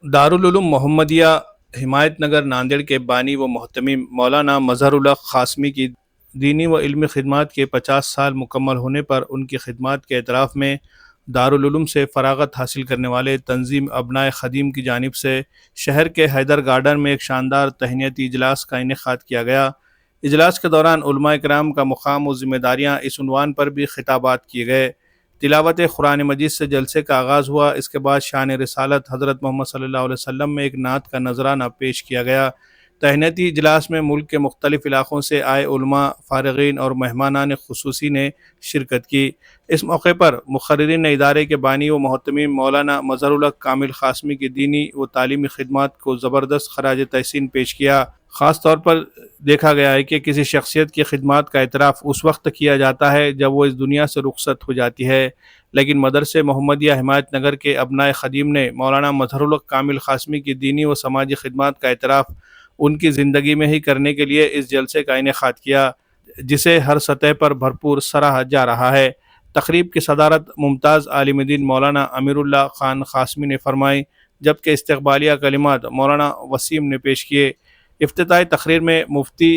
दारुल उलूम मोहम्मदिया हिमायत नगर नांदेड़ के बानी व मोहतमीम मौलाना मजहरुल हक क़ासमी की दीनी व इल्मी खिदमत के 50 साल मुकम्मल होने पर उनकी खिदमत के एतराफ़ में दारुल उलूम से फ़राग़त हासिल करने वाले तंजीम अबनाए ख़दीम की जानिब से शहर के हैदर गार्डन में एक शानदार तहनीती इजलास का इनेकाद किया गया। इजलास के दौरान उलमाए किराम का मुकाम व ज़िम्मेदारियाँ इस उन्वान पर भी खिताबात किए गए। तिलावत कुरान मजीद से जलसे का आगाज़ हुआ। इसके बाद शान रिसालत हज़रत मोहम्मद सल्लल्लाहु अलैहि वसल्लम में एक नात का नजराना पेश किया गया। तहनीती इजलास में मुल्क के मुख्तलिफ़ इलाक़ों से आए उलमा, फ़ारिग़ीन और मेहमानान ख़ुसूसी ने शिरकत की। इस मौके पर मुक़र्रिरीन इदारे के बानी व मोहतमीम मौलाना मज़हरुल हक कामिल क़ासमी की दीनी व तालीमी खिदमत को ज़बरदस्त खराज तहसीन पेश किया। ख़ास तौर पर देखा गया है कि किसी शख्सियत की खिदमत का एतराफ़ उस वक्त किया जाता है जब वो इस दुनिया से रुखसत हो जाती है, लेकिन मदरसे मोहम्मदिया हिमायत नगर के अबनाए ख़दीम ने मौलाना मज़हरुल हक कामिल क़ासमी की दीनी व समाजी खिदमत का एतराफ़ उनकी ज़िंदगी में ही करने के लिए इस जलसे का इनेकाद किया, जिसे हर सतह पर भरपूर सराहा जा रहा है। तकरीब की सदारत मुमताज़ आलिम दीन मौलाना अमीरुल्लाह खान क़ासमी ने फरमाई, जबकि इस्तक़बालिया कलिमात मौलाना वसीम ने पेश किए। इफ्तिताई तकरीर में मुफ्ती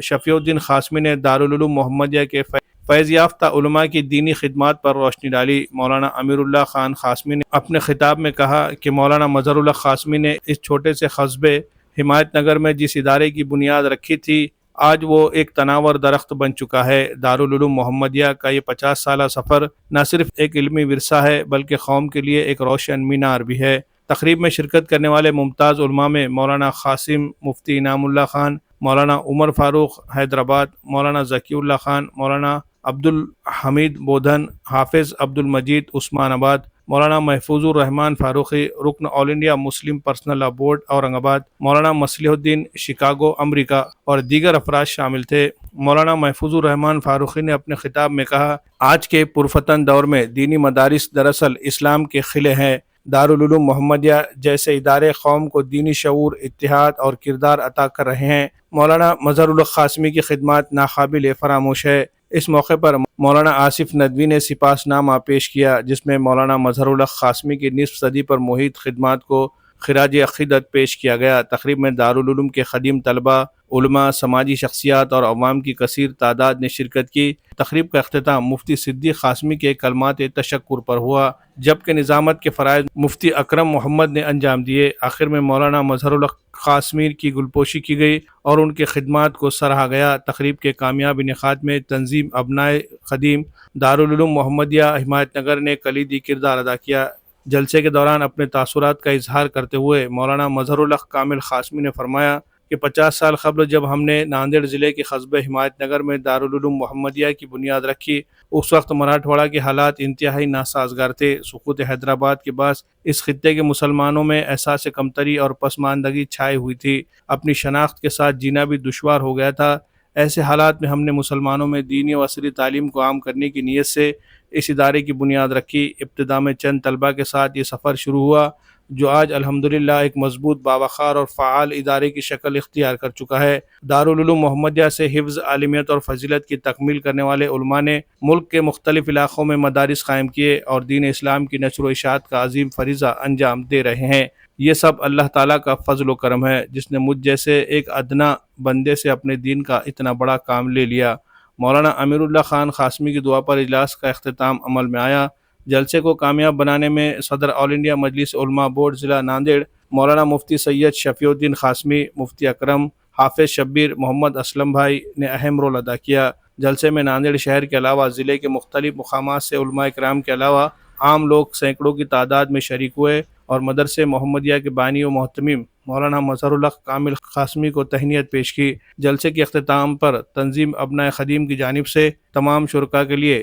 शफ़ीउद्दीन क़ासमी ने दारुल उलूम मोहम्मदिया के फैज़ याफ्ता उलमा की दीनी खिदमत पर रोशनी डाली। मौलाना अमीरुल्लाह खान क़ासमी ने अपने खिताब में कहा कि मौलाना मज़हरुल हक क़ासमी ने इस छोटे से कस्बे हिमायत नगर में जिस इदारे की बुनियाद रखी थी, आज वो एक तनावर दरख्त बन चुका है। दारुल उलूम मोहम्मदिया का ये 50 साला सफ़र न सिर्फ एक इल्मी विरसा है बल्कि कौम के लिए एक रोशन मीनार भी है। तकरीब में शिरकत करने वाले मुमताज़ उलमा में मौलाना क़ासिम मुफ्ती इनामुल्लाह खान, मौलाना उमर फ़ारूक हैदराबाद, मौलाना ज़कीउल्लाह खान, मौलाना अब्दुल हमीद बोधन, हाफिज़ अब्दुल मजीद उस्मानाबाद, मौलाना महफूजुर रहमान फ़ारूक़ी रुकन all India Muslim personal law board Aurangabad, मौलाना मसलिहुद्दीन शिकागो अमरीका और दीगर अफराद शामिल थे। मौलाना महफूजुर रहमान फ़ारूक़ी ने अपने खिताब में कहा, आज के पुरफतन दौर में दीनी मदारिस दरअसल इस्लाम के खिले हैं। दारुल उलूम मोहम्मदिया जैसे इदारे कौम को दीनी शऊर, इत्तिहाद और किरदार अता कर रहे हैं। मौलाना मज़हरुल हक क़ासमी की खिदमत नाकाबिल फरामोश है। इस मौके पर मौलाना आसिफ नदवी ने सिपासनामा पेश किया, जिसमें मौलाना मज़हरुल हक क़ासमी की निस्फ सदी पर मुहित खिदमत को खिराज अक़ीदत पेश किया गया। तक़रीब में दारुल उलूम के ख़दीम तलबा, उलमा, समाजी शख्सियात और अवाम की कसीर तादाद ने शिरकत की। तक़रीब का अख्तिताम मुफ्ती सिद्दीक़ क़ासमी के कलमात तशक्कुर पर हुआ, जबकि निज़ामत के फ़राइज़ मुफ्ती अकरम मोहम्मद ने अंजाम दिए। आखिर में मौलाना मज़हरुल हक क़ासमी की गुलपोशी की गई और उनकी खिदमत को सराहा गया। तक़रीब के कामयाब इनेकाद में तंजीम अबनाए ख़दीम दारुल उलूम मोहम्मदिया हिमायत नगर ने कलीदी किरदार अदा किया। जलसे के दौरान अपने तासुरात का इजहार करते हुए मौलाना मज़हरुल हक कामिल क़ासमी ने फरमाया कि 50 साल कबल जब हमने नांदेड़ ज़िले के कस्बे हिमायत नगर में दारुल उलूम मोहम्मदिया की बुनियाद रखी, उस वक्त मराठवाड़ा के हालात इंतहाई नासाजगार थे। सुकूत हैदराबाद के बाद इस खित्ते के मुसलमानों में एहसास कमतरी और पसमानदगी छाई हुई थी। अपनी शनाख्त के साथ जीना भी दुश्वार हो गया था। ऐसे हालात में हमने मुसलमानों में दीनी व असरी तालीम को आम करने की नीयत से इस इदारे की बुनियाद रखी। इब्तिदा में चंद तलबा के साथ ये सफ़र शुरू हुआ, जो आज अल्हम्दुलिल्लाह एक मजबूत, बावक़ार और फ़ाल इदारे की शक्ल इख्तियार कर चुका है। दारुल उलूम मोहम्मदिया से हिफ्ज़, आलिमियत और फजीलत की तकमील करने वाले उलमा ने मुल्क के मुख्तलिफ़ इलाक़ों में मदारिस कायम किए और दीन इस्लाम की नशर व इशाअत का अज़ीम फ़रीज़ा अंजाम दे रहे हैं। ये सब अल्लाह ताला का फ़ज़ल व करम है, जिसने मुझ जैसे एक अदना बंदे से अपने दीन का इतना बड़ा काम ले लिया। मौलाना अमीरुल्लाह खान क़ासमी की दुआ पर इजलास का अख्तिताम अमल में आया। जलसे को कामयाब बनाने में सदर ऑल इंडिया मजलिस उलमा बोर्ड ज़िला नांदेड़, मौलाना मुफ्ती सैयद शफ़ीउद्दीन क़ासमी, मुफ्ती अकरम, हाफिज़ शब्बीर, मोहम्मद असलम भाई ने अहम रोल अदा किया। जलसे में नांदेड़ शहर के अलावा ज़िले के मुख्तलिफ़ मुक़ामात से उलमा इकराम के अलावा आम लोग सैकड़ों की तादाद में शरीक हुए और मदरसे मोहम्मदिया के बानी व मोहतमीम मौलाना मज़हरुल हक कामिल क़ासमी को तहनीत पेश की। जलसे के अख्तिताम पर तंजीम अबनाए ख़दीम की जानिब से तमाम शुरका के लिए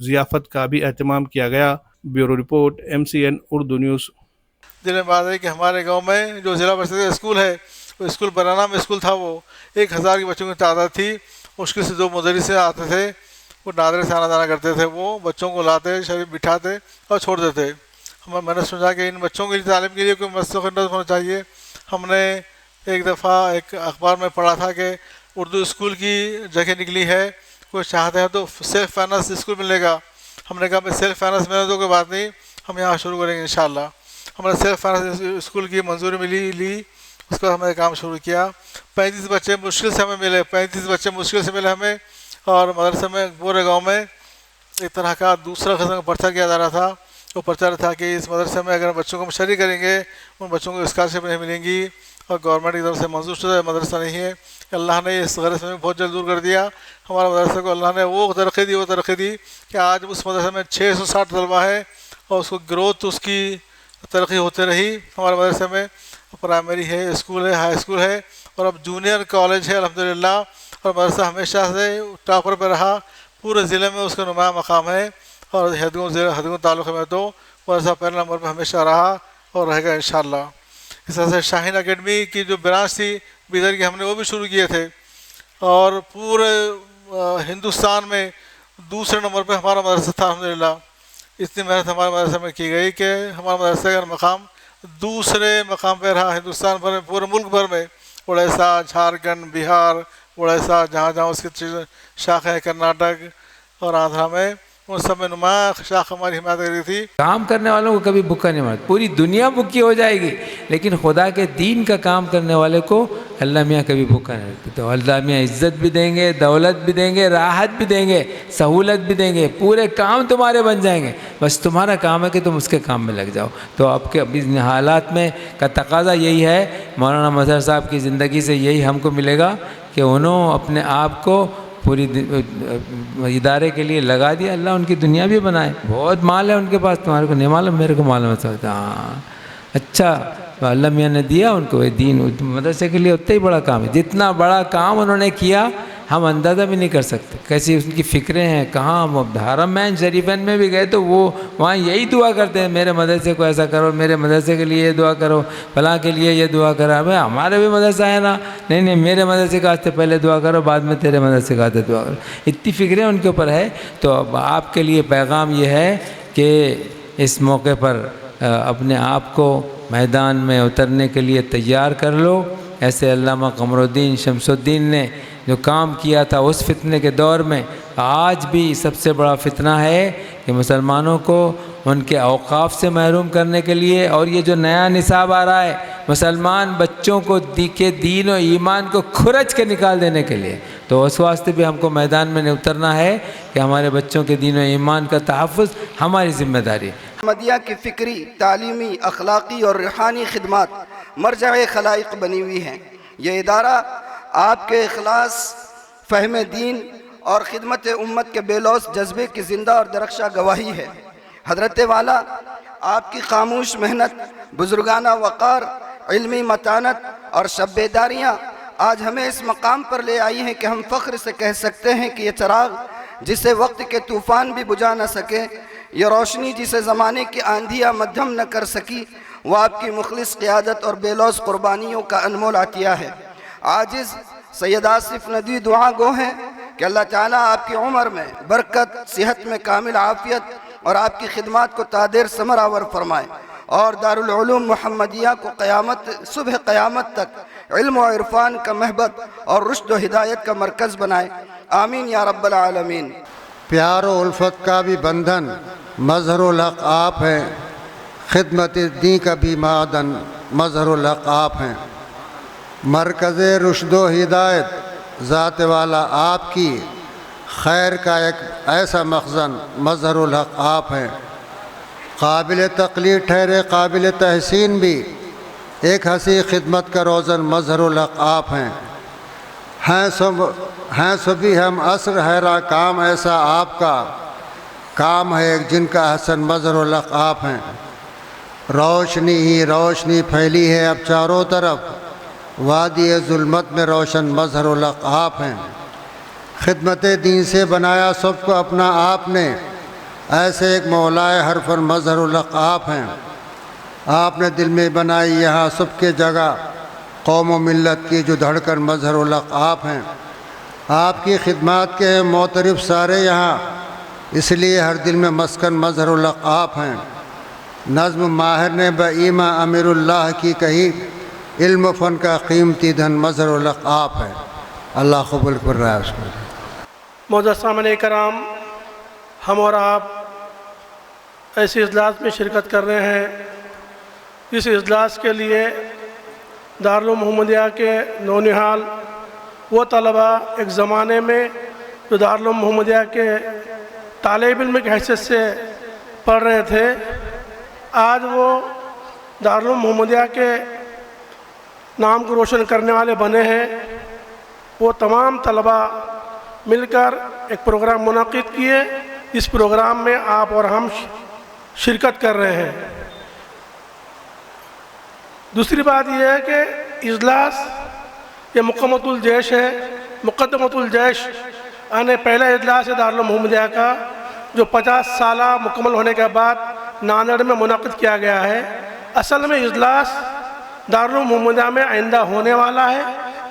ज़ियाफ़त का भी एहतमाम किया गया। Bureau report, MCN Urdu news. जिन्हें बात है कि हमारे गांव में जो ज़िला परिषद का स्कूल है, वो स्कूल बराना में स्कूल था, वो 1000 के बच्चों की तादाद थी। मुश्किल से 2 मुदर्रिस आते थे, वो नादरे से आना जाना करते थे। वो बच्चों को लाते, शरीफ बिठाते और छोड़ देते। मैंने सोचा कि इन बच्चों की तालीम के लिए कोई मसला होना चाहिए। हमने एक दफ़ा एक अखबार में पढ़ा था कि उर्दू स्कूल की जगह निकली है, कोई चाहते हैं तो सेल्फ फाइनेंस स्कूल मिलेगा। हमने कहा भाई सेल्फ फाइनेंस मिले तो कोई बात नहीं, हम यहाँ शुरू करेंगे इंशाअल्लाह। ہم نے سیلف فائنانس اسکول کی منظوری لی، اس پر ہم نے کام شروع کیا۔ 35 بچے مشکل سے ہمیں ملے، 35 بچے مشکل سے ملے ہمیں، اور مدرسے میں پورے گاؤں میں ایک طرح کا دوسرا قسم کا پرچہ کیا جا رہا تھا۔ وہ پرچہ تھا کہ اس مدرسے میں اگر بچوں کو ہم شریک کریں گے ان بچوں کو اسکالرشپ نہیں ملیں گی، اور گورنمنٹ کی طرف سے منظور شدہ مدرسہ نہیں ہے۔ اللہ نے اس غرض میں بہت جلد دور کر دیا۔ ہمارے مدرسے کو اللہ نے وہ ترقی دی کہ آج اس مدرسے میں 660 طلبہ ہے، اور اس کو گروتھ اس کی ترقی ہوتے رہی۔ ہمارے مدرسے میں پرائمری ہے، اسکول ہے، ہائی اسکول ہے، اور اب جونیئر کالج ہے الحمدللہ، اور مدرسہ ہمیشہ سے ٹاپر پہ رہا۔ پورے ضلع میں اس کا نمایاں مقام ہے، اور ہدگوں تعلق میں تو مدرسہ پہلے نمبر پہ ہمیشہ رہا اور رہے گا انشاءاللہ۔ اس طرح سے شاہین اکیڈمی کی جو برانچ تھی بیدر کی، ہم نے وہ بھی شروع کیے تھے، اور پورے ہندوستان میں دوسرے نمبر پہ ہمارا مدرسہ تھا الحمدللہ۔ اتنی محنت ہمارے مدرسے میں کی گئی کہ ہمارا مدرسے کا مقام دوسرے مقام پہ رہا ہندوستان بھر میں، پورے ملک بھر میں۔ اڑیسہ، جھارکھنڈ، بہار، اڑیسہ، جہاں اس کی شاخیں، کرناٹک اور آندھرا میں، ان سب میں نمایاں شاخ ہماری حمایت کری تھی۔ کام کرنے والوں کو کبھی بھوکا نہیں مرتا، پوری دنیا بھوکی ہو جائے گی لیکن خدا کے دین کا کام کرنے والے کو اللہ میاں کبھی بھوکا نہیں رکھتے۔ تو اللہ میاں عزت بھی دیں گے، دولت بھی دیں گے، راحت بھی دیں گے، سہولت بھی دیں گے، پورے کام تمہارے بن جائیں گے، بس تمہارا کام ہے کہ تم اس کے کام میں لگ جاؤ۔ تو اب کے ابھی حالات میں کا تقاضا یہی ہے، مولانا مظہر صاحب کی زندگی سے یہی ہم کو ملے گا کہ انہوں اپنے آپ کو پوری ادارے کے لیے لگا دیا۔ اللہ ان کی دنیا بھی بنائے، بہت مال ہے ان کے پاس، تمہارے کو نہیں معلوم، میرے کو معلوم ہے۔ ہاں اچھا، اللہ میاں نے دیا ان کو یہ دین، مدرسے کے لیے اتنا ہی بڑا کام ہے۔ جتنا بڑا کام انہوں نے کیا ہم اندازہ بھی نہیں کر سکتے، کیسی ان کی فکریں ہیں۔ کہاں حرمین شریفین میں بھی گئے تو وہ وہاں یہی دعا کرتے ہیں، میرے مدرسے کو ایسا کرو، میرے مدرسے کے لیے یہ دعا کرو، فلاں کے لیے یہ دعا کرو۔ بھائی ہمارے بھی مدرسہ ہے نا، نہیں میرے مدرسے کا واسطے پہلے دعا کرو، بعد میں تیرے مدرسے کا واسطے دعا کرو۔ اتنی فکریں ان کے اوپر ہے۔ تو اب آپ کے لیے پیغام یہ ہے کہ اس موقع پر اپنے آپ کو میدان میں اترنے کے لیے تیار کر لو۔ ایسے علامہ قمر الدین شمس الدین نے جو کام کیا تھا اس فتنے کے دور میں، آج بھی سب سے بڑا فتنہ ہے کہ مسلمانوں کو ان کے اوقاف سے محروم کرنے کے لیے، اور یہ جو نیا نصاب آ رہا ہے مسلمان بچوں کو کے دین و ایمان کو کھرچ کے نکال دینے کے لیے، تو اس واسطے بھی ہم کو میدان میں اترنا ہے کہ ہمارے بچوں کے دین و ایمان کا تحفظ ہماری ذمہ داری ہے۔ احمدیہ کی فکری، تعلیمی، اخلاقی اور روحانی خدمات مرجع خلائق بنی ہوئی ہیں۔ یہ ادارہ آپ کے اخلاص، فہم دین اور خدمت امت کے بے لوث جذبے کی زندہ اور درخشاں گواہی ہے۔ حضرت والا آپ کی خاموش محنت، بزرگانہ وقار، علمی متانت اور شب بیداریاں آج ہمیں اس مقام پر لے آئی ہیں کہ ہم فخر سے کہہ سکتے ہیں کہ یہ چراغ جسے وقت کے طوفان بھی بجھا نہ سکے، یہ روشنی جسے زمانے کی آندھیاں مدھم نہ کر سکی، وہ آپ کی مخلص قیادت اور بے لوث قربانیوں کا انمول عطیہ ہے۔ عاجز سید آصف ندوی دعا گو ہیں کہ اللہ تعالیٰ آپ کی عمر میں برکت، صحت میں کامل عافیت اور آپ کی خدمات کو تادیر ثمر آور فرمائے، اور دارالعلوم محمدیہ کو صبح قیامت تک علم و عرفان کا محبت اور رشد و ہدایت کا مرکز بنائے۔ آمین یا رب العالمین۔ پیار و الفت کا بھی بندھن مظہر الحق آپ ہیں، خدمت دین کا بھی معدن مظہر الحق آپ ہیں، مرکز رشد و ہدایت ذات والا آپ کی، خیر کا ایک ایسا مخزن مظہر الحق آپ ہیں، قابل تقلید ٹھہرے قابل تحسین بھی، ایک ہنسی خدمت کا روزن مظہر الحق آپ ہیں سو بھی ہم عصر حیرا کام ایسا آپ کا، کام ہے ایک جن کا حسن مظہر الحق آپ ہیں، روشنی ہی روشنی پھیلی ہے اب چاروں طرف، وادی ظلمت میں روشن مظہر الحق آپ ہیں، خدمت دین سے بنایا سب کو اپنا آپ نے، ایسے ایک مولائے ہر فن مظہر الحق آپ ہیں، آپ نے دل میں بنائی یہاں سب کے جگہ، قوم و ملت کی جو دھڑکن مظہر الحق آپ ہیں، آپ کی خدمات کے ہیں معترف سارے یہاں، اس لیے ہر دل میں مسکن مظہر الحق آپ ہیں، نظم ماہر نے بایماں امیر اللہ کی کہی، علم و فن کا قیمتی دھن مظہر الحق آپ ہیں۔ اللہ قبول کر رہا ہے اس کو۔ معزز سامعین کرام، ہم اور آپ ایسی اجلاس میں شرکت کر رہے ہیں इस इजलास के लिए दारुल मोहम्मदिया के नौनिहाल वो तलबा एक ज़माने में जो दारुल मोहम्मदिया के तालिब इल्म की हैसियत से पढ़ रहे थे, आज वो दारुल मोहम्मदिया के नाम को रोशन करने वाले बने हैं। वो तमाम तलबा मिलकर एक प्रोग्राम मुनक़िद किए। इस प्रोग्राम में आप और हम शिरकत कर रहे हैं। दूसरी बात यह है कि इजलास ये मुक़द्दमतुल जैश है। मुक़द्दमतुल जैश यानी पहला इजलास है दारुल मोहम्मदिया का, जो 50 साल मुकम्मल होने के बाद नांदेड़ में मुनक़िद किया गया है। असल में इजलास दारुल मोहम्मदिया में आइंदा होने वाला है,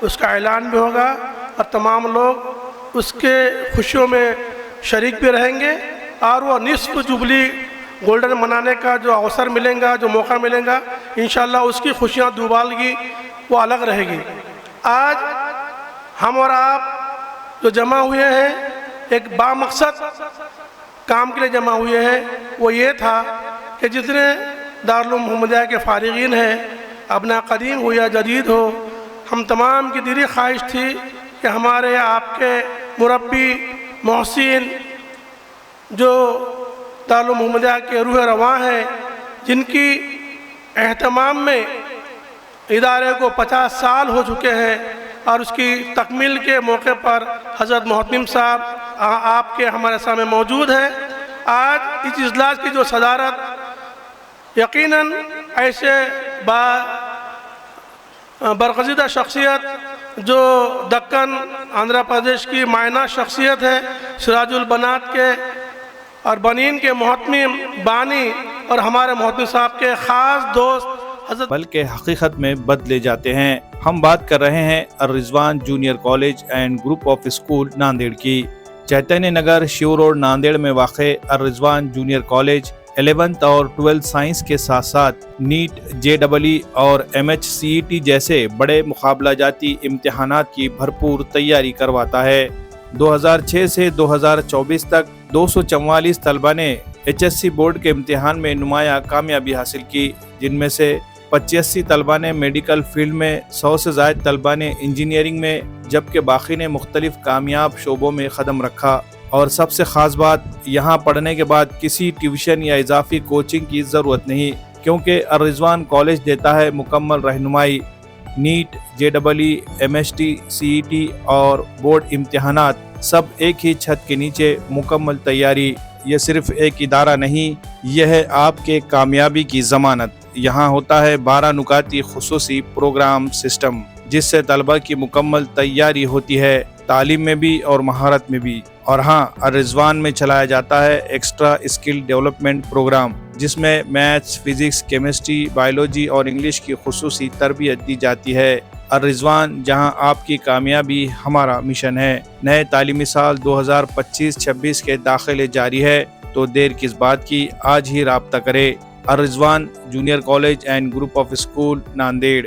उसका ऐलान भी होगा और तमाम लोग उसके खुशियों में शरीक भी रहेंगे और वो निस्फ़ जुबली गोल्डन मनाने का जो अवसर मिलेगा, जो मौका मिलेगा, इंशाअल्लाह उसकी खुशियाँ दुबालगी वो अलग रहेगी। आज हम और आप जो जमा हुए हैं एक बामकसद काम के लिए जमा हुए हैं। वो ये था कि जितने दारुल मोहम्मदिया के फ़ारिगीन हैं, अपना कदीम हो या जदीद हो, हम तमाम की दिली ख्वाहिश थी कि हमारे आपके मुरब्बी मोहसिन जो दारुल मोहम्मदिया के रूह रवां हैं, जिनकी एहतमाम में इदारे को 50 साल हो चुके हैं और उसकी तकमील के मौके पर हज़रत मोहतमिम साहब आपके हमारे सामने मौजूद है। आज इस इजलास की जो सदारत यकीनन ऐसे बरगज़ीदा शख्सियत जो दक्कन आंध्र प्रदेश की मायना शख्सियत है, सिराजुल बनात के और बनीन के मोहतमिम बानी और हमारे मोहतमिम साहब के ख़ास दोस्त हज़रत, बल्कि हकीकत में बदले जाते हैं। हम बात कर रहे हैं Arrizwan junior college and group of school Nanded की। चैतन्य नगर शिव रोड नांदेड़ में वाक़े अर्रिज़वान जूनियर कॉलेज 11th और 12th साइंस के साथ साथ नीट, JEE और MHCET जैसे बड़े मुकाबला जाती इम्तिहानात की भरपूर तैयारी करवाता है। 2006 से 2024 तक 244 तलबा ने HSC बोर्ड के इम्तिहान में नुमाया कामयाबी हासिल की, जिनमें से 85 तलबा ने मेडिकल फील्ड में, 100 से ज़ायद तलबा ने इंजीनियरिंग में, जबकि बाकी ने मुख्तलिफ कामयाब शोबों में कदम रखा। और सबसे ख़ास बात, यहाँ पढ़ने के बाद किसी ट्यूशन या इजाफी कोचिंग की ज़रूरत नहीं, क्योंकि अर्रिज़वान कॉलेज देता है मुकम्मल रहनुमाई। नीट, JEE, MHT, CET और बोर्ड इम्तिहानात सब एक ही छत के नीचे मुकम्मल तैयारी। यह सिर्फ एक इदारा नहीं, यह है आपके कामयाबी की ज़मानत। यहाँ होता है 12 नुकाती खुसूसी प्रोग्राम सिस्टम, जिससे तलबा की मुकम्मल तैयारी होती है, तालीम में भी और महारत में भी। और हाँ, अर्रिज़वान में चलाया जाता है एक्स्ट्रा स्किल डेवलपमेंट प्रोग्राम, जिसमें मैथ्स, फिज़िक्स, केमिस्ट्री, बायोलॉजी और इंग्लिश की खुसूसी तरबियत दी जाती है। अर्रिज़वान, जहां आपकी कामयाबी हमारा मिशन है। नए तालीमी साल 2025-26 के दाखिले जारी है, तो देर किस बात की, आज ही राब्ता करें। Arrizwan junior college and group of school Nanded.